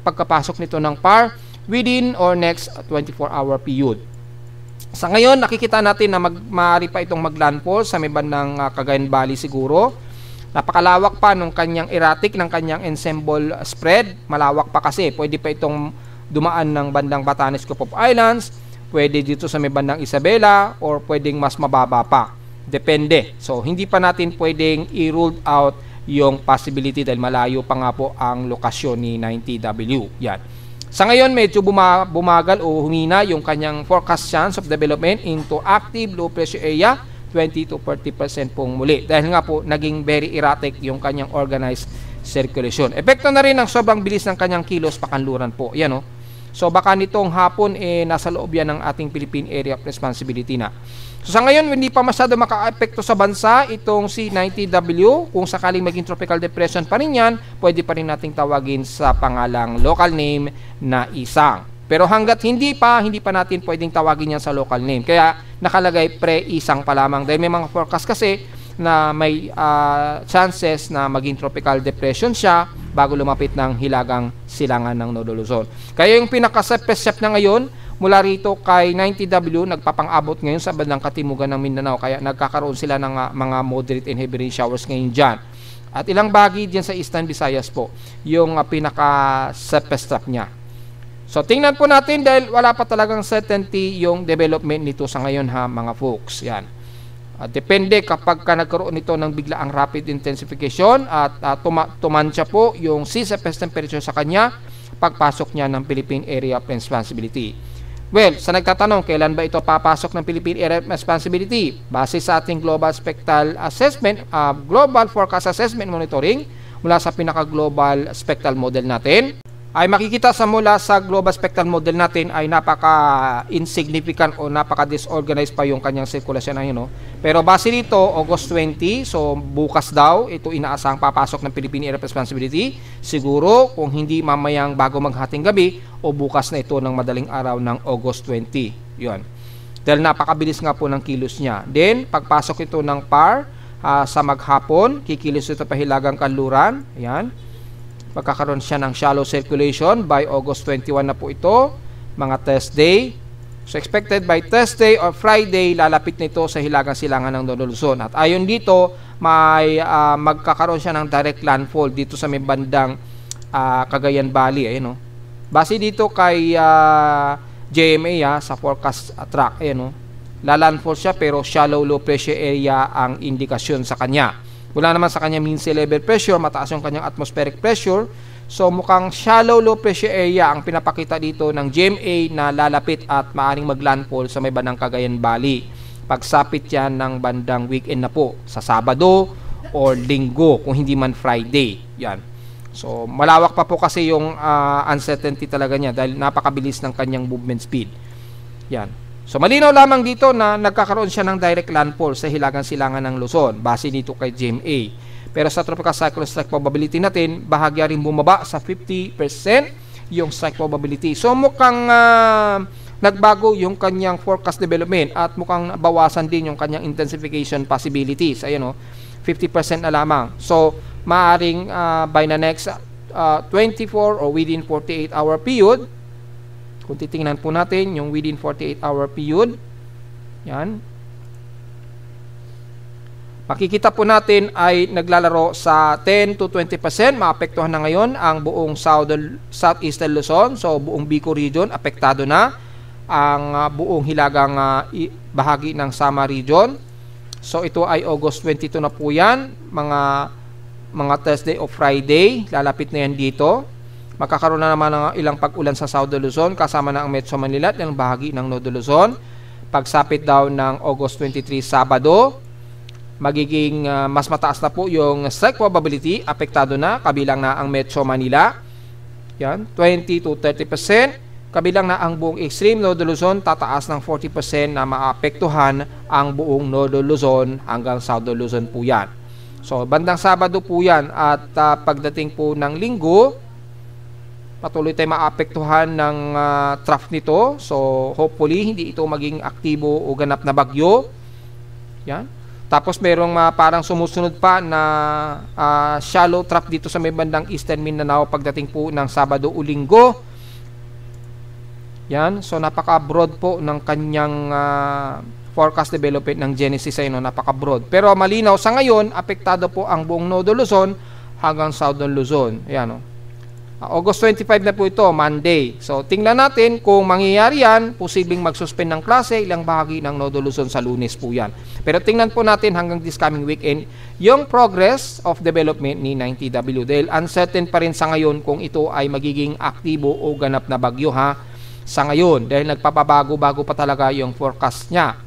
A: pagkapasok nito ng PAR within or next 24-hour period. Sa ngayon, nakikita natin na maaari pa itong maglandfall sa may bandang Cagayan Valley siguro. Napakalawak pa ng kanyang erratic, ng kanyang ensemble spread. Malawak pa kasi. Pwede pa itong dumaan ng bandang Batanes, Cook Islands. Pwede dito sa may bandang Isabela or pwedeng mas mababa pa. Depende. So, hindi pa natin pwedeng i-rule out yung possibility dahil malayo pa nga po ang lokasyon ni 90W. Yan. Sa ngayon, medyo bumagal o humina yung kanyang forecast chance of development into active low pressure area, 20 to 40% pong muli. Dahil nga po, naging very erratic yung kanyang organized circulation. Epekto na rin ng sobrang bilis ng kanyang kilos pakanluran po. Yan o. So baka nitong hapon nasa loob yan ng ating Philippine Area of Responsibility na. So sa ngayon, hindi pa masyado maka-apekto sa bansa itong si 90W. Kung sakaling maging tropical depression pa rin yan, pwede pa rin nating tawagin sa pangalang local name na Isang. Pero hanggat hindi pa natin pwedeng tawagin yan sa local name. Kaya nakalagay pre-Isang pa lamang. Dahil may mga forecast kasi na may chances na maging tropical depression siya bago lumapit ng hilagang silangan ng Nodo Luzon. Kaya yung pinaka-sepesep na ngayon, mula rito kay 90W, nagpapang-abot ngayon sa bandang katimugan ng Mindanao. Kaya nagkakaroon sila ng mga moderate and heavy rain showers ngayon dyan. At ilang bahagi dyan sa Eastern Visayas po, yung pinaka-sepesep niya. So tingnan po natin dahil wala pa talagang certainty yung development nito sa ngayon ha mga folks. Yan. Depende kapag nagkaroon nito ng biglaang rapid intensification at tumansya po yung sea surface temperature sa kanya pagpasok niya ng Philippine Area of Responsibility. Well, sa nagtatanong, kailan ba ito papasok ng Philippine Area of Responsibility? Base sa ating Global Spectral Assessment, Global Forecast Assessment Monitoring, mula sa pinaka-global spectral model natin, ay makikita mula sa global spectral model natin ay napaka-insignificant o napaka-disorganized pa yung kanyang sirkulasyon. No? Pero base dito, August 20, so bukas daw, ito inaasahang papasok ng Philippine Area of Responsibility. Siguro, kung hindi mamayang bago maghating gabi, o bukas na ito ng madaling araw ng August 20. Yun. Dahil napakabilis nga po ng kilos niya. Then, pagpasok ito ng PAR, sa maghapon, kikilos ito pa hilagang kanluran. Ayan. Magkakaroon siya ng shallow circulation by August 21 na po ito, mga Thursday. So expected by Thursday or Friday, lalapit nito sa hilagang silangan ng Northern Luzon. At ayon dito, may magkakaroon siya ng direct landfall dito sa may bandang Cagayan Valley. Ayun, no? Base dito kay JMA sa forecast track, ayun, no? Lalandfall siya pero shallow low pressure area ang indikasyon sa kanya. Wala naman sa kanya mean sea level pressure, mataas yung kanyang atmospheric pressure. So mukhang shallow low pressure area ang pinapakita dito ng GMA na lalapit at maaaring maglandfall sa may bandang Cagayan Valley. Pagsapit yan ng bandang weekend na po, sa Sabado or Linggo, kung hindi man Friday. Yan. So malawak pa po kasi yung uncertainty talaga niya dahil napakabilis ng kanyang movement speed. Yan. So malinaw lamang dito na nagkakaroon siya ng direct landfall sa hilagang silangan ng Luzon base dito kay GMA. Pero sa tropical cyclone strike probability natin, bahagya rin bumaba sa 50% yung strike probability. So mukhang nagbago yung kanyang forecast development at mukhang bawasan din yung kanyang intensification possibilities. Ayan, 50% na lamang. So maaring by the next 24 or within 48 hour period, kung titingnan po natin yung within 48 hour period, yan, makikita po natin ay naglalaro sa 10 to 20%. Maapektuhan na ngayon ang buong southeastern Luzon. So buong Bico region apektado na, ang buong hilagang bahagi ng Sama region. So ito ay August 22 na po yan, mga Thursday o Friday, lalapit na yan dito. Magkakaroon na naman ng ilang pag-ulan sa South Luzon kasama na ang Metro Manila at ilang bahagi ng North Luzon. Pagsapit daw ng August 23 Sabado, magiging mas mataas na po yung strike probability, apektado na, kabilang na ang Metro Manila. Yan, 20 to 30%. Kabilang na ang buong extreme North Luzon, tataas ng 40% na maapektuhan ang buong North Luzon hanggang South Luzon po yan. So bandang Sabado po yan at pagdating po ng Linggo, patuloy tayo maapektuhan ng trough nito. So hopefully hindi ito maging aktibo o ganap na bagyo. Yan. Tapos merong parang sumusunod pa na shallow trough dito sa may bandang Eastern Mindanao pagdating po ng Sabado o Linggo. Yan. So napaka-broad po ng kanyang forecast development ng Genesis ay napaka-broad. Pero malinaw sa ngayon, apektado po ang buong Northern Luzon hanggang Southern Luzon. Ayan, August 25 na po ito, Monday. So, tingnan natin kung mangyayari yan, posibleng magsuspend ng klase, ilang bahagi ng Northern Luzon sa Lunes po yan. Pero tingnan po natin hanggang this coming weekend, yung progress of development ni 90W. Dahil uncertain pa rin sa ngayon kung ito ay magiging aktibo o ganap na bagyo sa ngayon. Dahil nagpapabago-bago pa talaga yung forecast niya.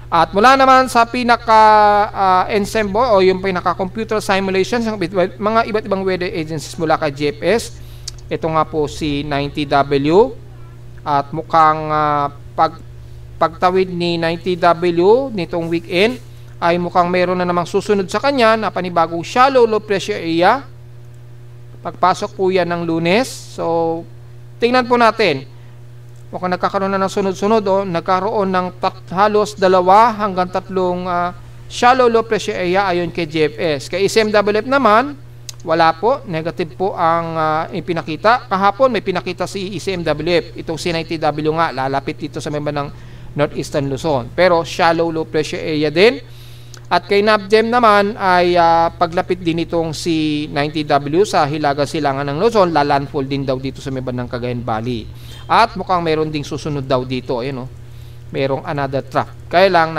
A: At mula naman sa pinaka-ensemble o yung pinaka-computer simulations ng mga iba't ibang weather agencies mula kay GFS, ito nga po si 90W. At mukhang pagtawid ni 90W nitong weekend ay mukhang mayroon na namang susunod sa kanya na panibagong shallow low pressure area. Pagpasok po yan ng Lunes. So tingnan po natin. Mukhang nagkakaroon na ng sunod-sunod, nagkaroon ng halos 2 hanggang 3 shallow low pressure area ayon kay GFS. Kay SMWF naman, wala po, negative po ang ipinakita. Kahapon may pinakita si SMWF, itong C90W nga, lalapit dito sa member ng Northeastern Luzon. Pero shallow low pressure area din. At kay NAPGEM naman ay paglapit din itong si 90W sa hilagang silangan ng Luzon, lalandfall din daw dito sa member ng Cagayan Valley. At mukhang meron ding susunod daw dito. Ayun, merong another trough. Kaya lang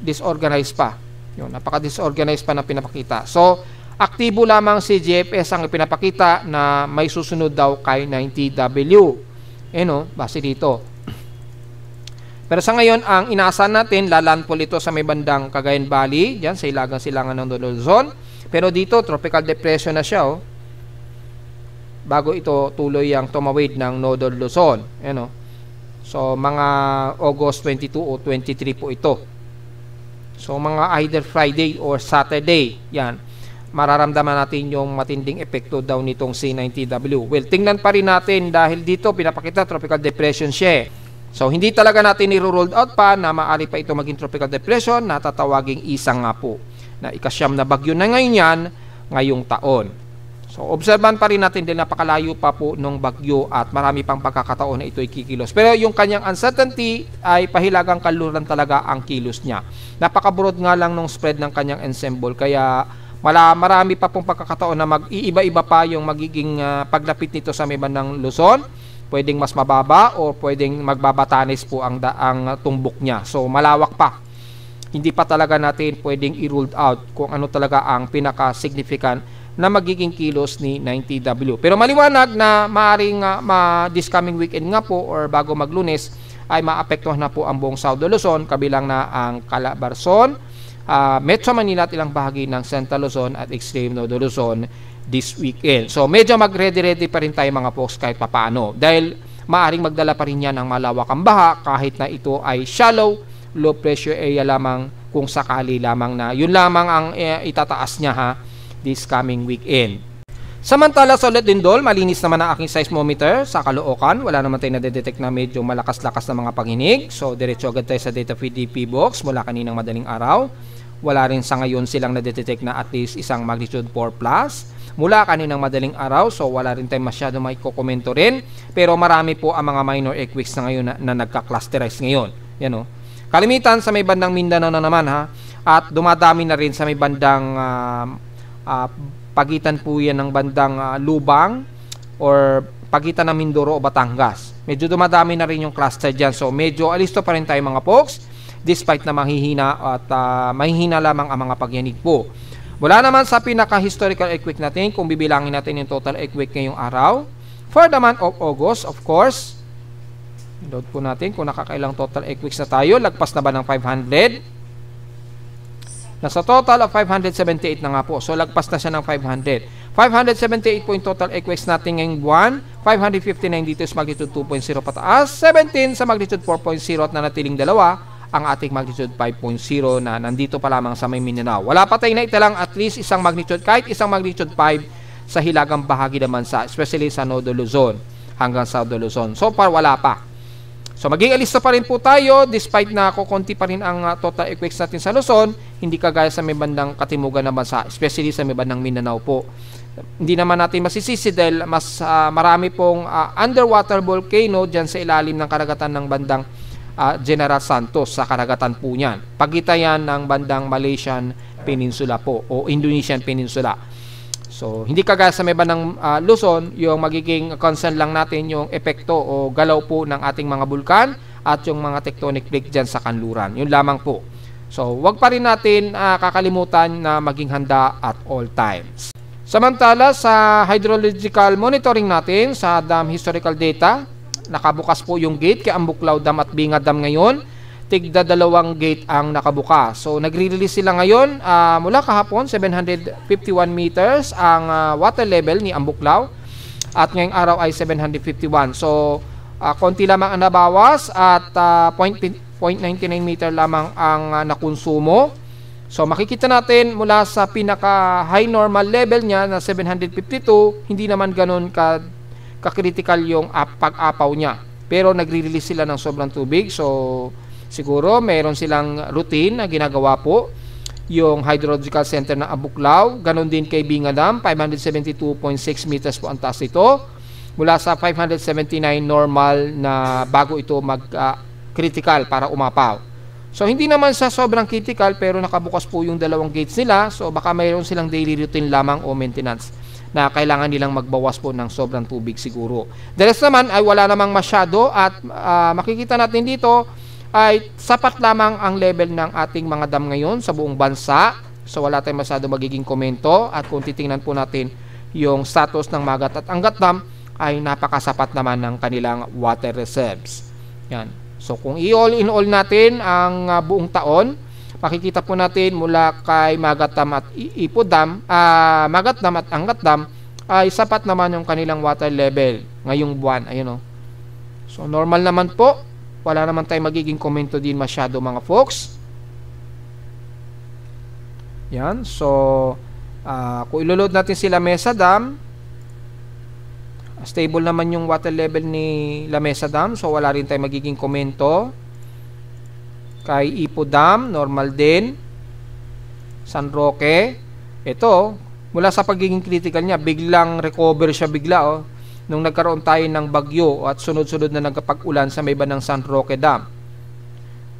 A: disorganized pa. Napaka-disorganized pa na pinapakita. So, aktibo lamang si GFS ang pinapakita na may susunod daw kay 90W. Base dito. Pero sa ngayon, ang inaasahan natin, lalandfall ito sa may bandang Cagayan Valley, dyan sa ilagang silangan ng Luzon. Pero dito, tropical depression na siya, bago ito tuloy ang tumawid ng Northern Luzon. So, mga August 22 o 23 po ito. So, mga either Friday or Saturday, yan, mararamdaman natin yung matinding epekto daw nitong C90W. Well, tingnan pa rin natin dahil dito, pinapakita, tropical depression siya. So, hindi talaga natin i-roll out pa na maaari pa ito maging tropical depression na tatawaging Isang nga po, na ikasyam na bagyo na ngayon yan, ngayong taon. So, obserban pa rin natin din napakalayo pa po nung bagyo at marami pang pagkakataon na ito'y kikilos. Pero yung kanyang uncertainty ay pahilagang kaluran talaga ang kilos niya. Napakabroad nga lang nung spread ng kanyang ensemble, kaya marami pa pong pagkakataon na mag-iiba-iba pa yung magiging paglapit nito sa may bandang Luzon. Pwedeng mas mababa o pwedeng magbabatanis po ang tumbok niya. So, malawak pa. Hindi pa talaga natin pwedeng i-ruled out kung ano talaga ang pinaka-significant na magiging kilos ni 90W. Pero maliwanag na maaaring this coming weekend nga po or bago mag-Lunes ay maapektuhan na po ang buong South Luzon, kabilang na ang Calabarzon, Metro Manila at ilang bahagi ng Central Luzon at Extreme Northern Luzon this weekend. So medyo mag-ready-ready pa rin tayo mga folks kahit papaano, dahil maaaring magdala pa rin yan ng malawakang baha kahit na ito ay shallow, low pressure area lamang, kung sakali lamang na yun lamang ang itataas niya this coming weekend. Samantala sa Ulit Lindol, malinis naman ang aking seismometer sa Caloocan. Wala naman tayo na-detect na medyo malakas-lakas na mga panginig. So diretso agad tayo sa data feed DP box mula kaninang madaling araw. Wala rin sa ngayon silang na-detect na at least isang magnitude 4 plus mula kaninang madaling araw. So wala rin tayo masyado maikokomento rin. Pero marami po ang mga minor earthquakes na ngayon na nagka-clusterize ngayon. Kalimitan sa may bandang Mindanao na naman at dumadami na rin sa may bandang pagitan po yan ng bandang Lubang or pagitan ng Mindoro o Batangas. Medyo dumadami na rin yung cluster dyan. So medyo alisto pa rin tayo mga folks, despite na mahihina at mahihina lamang ang mga pagyanig po. Wala naman sa pinaka-historical earthquake natin kung bibilangin natin yung total earthquake ngayong araw. For the month of August, of course, load po natin kung nakakailang total earthquakes na tayo. Lagpas na ba ng 500? Nasa total of 578 na nga po. So, lagpas na siya ng 500. 578 po yung total earthquakes natin ngayong buwan. 559 dito is magnitude 2.0 pataas. 17 sa magnitude 4.0 at nanatiling dalawa ang ating magnitude 5.0 na nandito pa lamang sa may Mindanao. Wala pa tayo na italang at least isang magnitude, kahit isang magnitude 5 sa hilagang bahagi naman especially sa Northern Luzon hanggang South Luzon. So far, wala pa. So maging alista pa rin po tayo despite na kukunti pa rin ang total earthquakes natin sa Luzon, hindi kagaya sa may bandang katimugan na bansa, especially sa may bandang Mindanao po. Hindi naman natin masisisi dahil mas marami pong underwater volcano dyan sa ilalim ng karagatan ng bandang General Santos, sa karagatan po niyan. Pagitan yan ng bandang Malaysian Peninsula po o Indonesian Peninsula. So, hindi kagaya sa may bandang Luzon, yung magiging concern lang natin yung epekto o galaw po ng ating mga bulkan at yung mga tectonic plate dyan sa kanluran. Yun lamang po. So, wag pa rin natin kakalimutan na maging handa at all times. Samantala, sa hydrological monitoring natin sa dam historical data, nakabukas po yung gate kay Ambuklaw Dam at Binga Dam ngayon. Tigda 2 gate ang nakabuka. So nagre-release sila ngayon mula kahapon 751 meters ang water level ni Ambuklaw at ngayong araw ay 751. So konti lamang ang nabawas at 0.99 meter lamang ang nakonsumo. So makikita natin mula sa pinaka high normal level niya na 752, hindi naman ganoon ka-critical yung pag-apaw niya. Pero nagre-release sila ng sobrang tubig. So siguro mayroon silang routine na ginagawa po yung hydrological center ng Ambuklaw. Ganon din kay Binga Dam, 572.6 meters po ang taas ito. Mula sa 579 normal na bago ito mag-critical para umapaw. So hindi naman sa sobrang critical pero nakabukas po yung 2 gates nila. So baka mayroon silang daily routine lamang o maintenance na kailangan nilang magbawas po ng sobrang tubig siguro. The rest naman ay wala namang masyado at makikita natin dito ay sapat lamang ang level ng ating mga dam ngayon sa buong bansa. So wala tayong masyado magiging komento at kung titingnan po natin yung status ng Magat at Angat Dam, ay napakasapat naman ng kanilang water reserves. Yan. So kung i-all in all natin ang buong taon, makikita po natin mula kay Magat Dam at Ipo Dam, Magat Dam at Angat Dam ay sapat naman yung kanilang water level ngayong buwan. Ayun o. So normal naman po. Wala naman tayong magiging komento din masyado mga folks. Yan. So kung iloload natin sila Mesa Dam, stable naman yung water level ni La Mesa Dam, so wala rin tayong magiging komento. Kay Ipo Dam, normal din. San Roque, ito, mula sa pagiging critical niya, biglang recover siya bigla, oh, nung nagkaroon tayo ng bagyo at sunod-sunod na nagkapag-ulan sa may bandang San Roque Dam.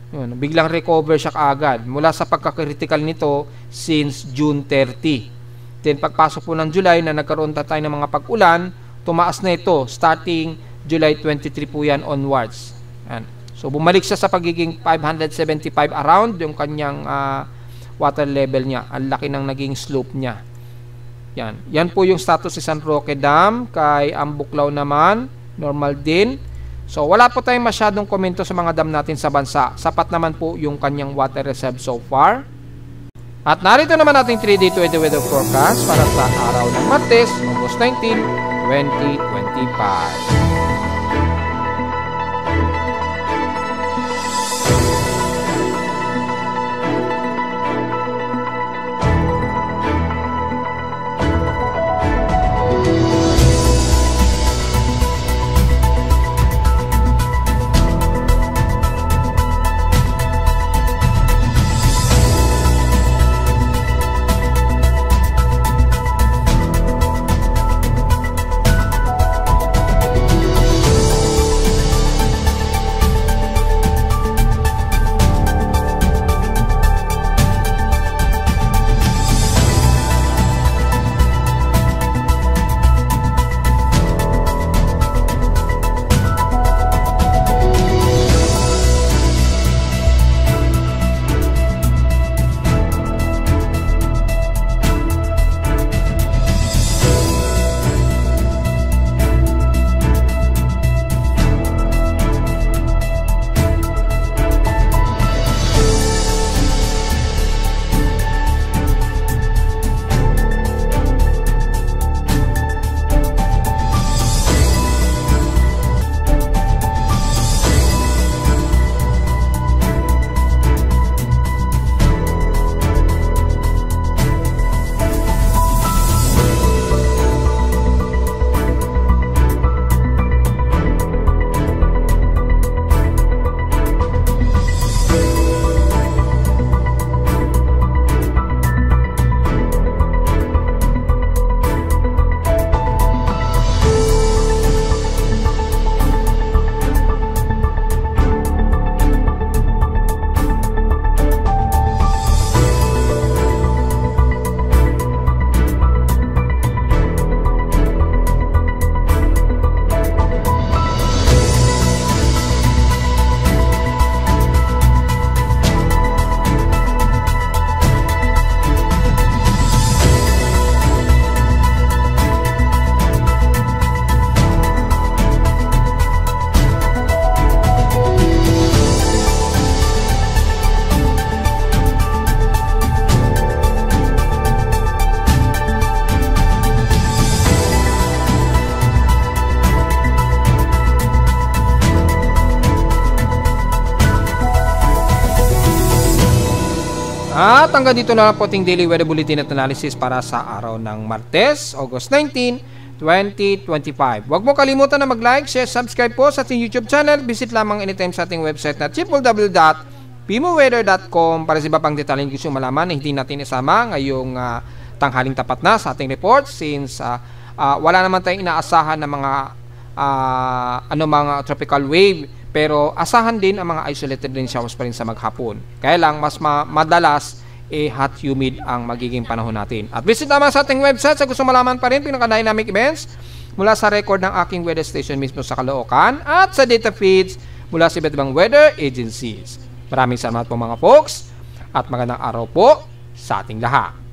A: Yun, biglang recover siya kaagad mula sa pagka-critical nito since June 30. Then pagpasok po ng July na nagkaroon tayo ng mga pag-ulan, tumaas na ito starting July 23 po yan onwards. Yan. So bumalik siya sa pagiging 575 around yung kanyang water level niya. Ang laki ng naging slope niya. Yan. Yan po yung status si San Roque Dam. Kay Ambuklaw naman, normal din. So wala po tayong masyadong komento sa mga dam natin sa bansa. Sapat naman po yung kanyang water reserve so far. At narito naman ating 3-day 20 weather forecast para sa araw ng Martes, August 19, 2025. At hanggang dito na lang po ating daily weather bulletin at analysis para sa araw ng Martes, August 19, 2025. Huwag mo kalimutan na mag-like, share, subscribe po sa ating YouTube channel. Visit lamang anytime sa ating website na www.pimoweather.com para sa iba pang detalyeng gusto malaman na hindi natin isama ngayong tanghaling tapat na sa ating report since wala naman tayong inaasahan na mga mga tropical wave, pero asahan din ang mga isolated rain showers pa rin sa maghapon. Kaya lang mas madalas hot humid ang magiging panahon natin. At visit naman sa ating website sa gusto malaman pa rin pinaka-dynamic events mula sa record ng aking weather station mismo sa Caloocan at sa data feeds mula sa iba't ibang weather agencies. Maraming salamat po mga folks at magandang araw po sa ating lahat.